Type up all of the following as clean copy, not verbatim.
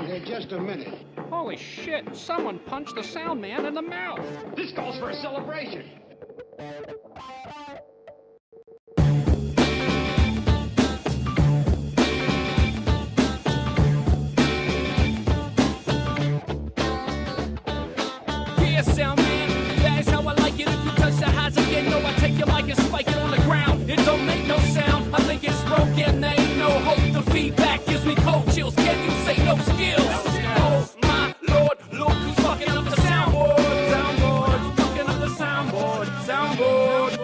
down here just a minute. Holy shit, someone punched the sound man in the mouth. This calls for a celebration. Yeah, sound man, that's how I like it. If you touch the highs again, no, I take your mic and spike it on the ground. It don't make no sound, I think it's broken. There ain't no hope, the feedback gives me cold chills. Can you say no skills? Oh my lord, look who's fucking up the soundboard. Soundboard, fucking up the soundboard. Soundboard.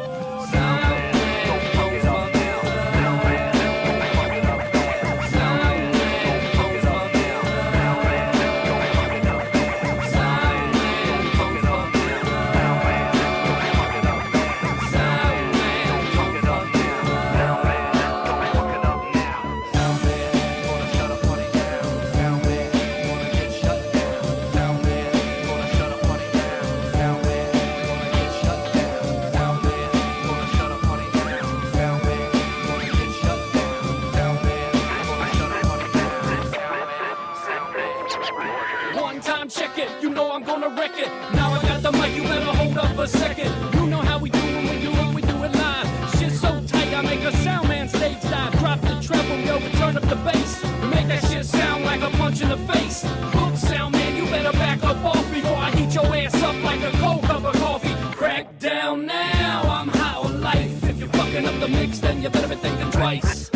One time check it, you know I'm gonna wreck it. Now I got the mic, you better hold up a second. You know how we do when we do it live. Shit's so tight, I make a sound man stage dive. Drop the treble, yo, and turn up the bass. Make that shit sound like a punch in the face. Look, sound man, you better back up off before I heat your ass up like a cold cup of coffee. Crack down now, I'm high on life. If you're fucking up the mix, then you better be thinking twice.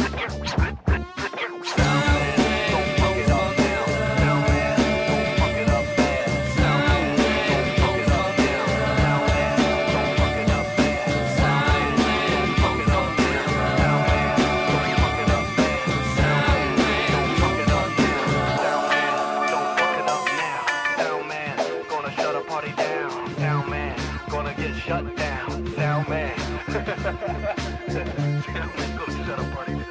Shut down, sound man. Sound man, gonna shut a party down.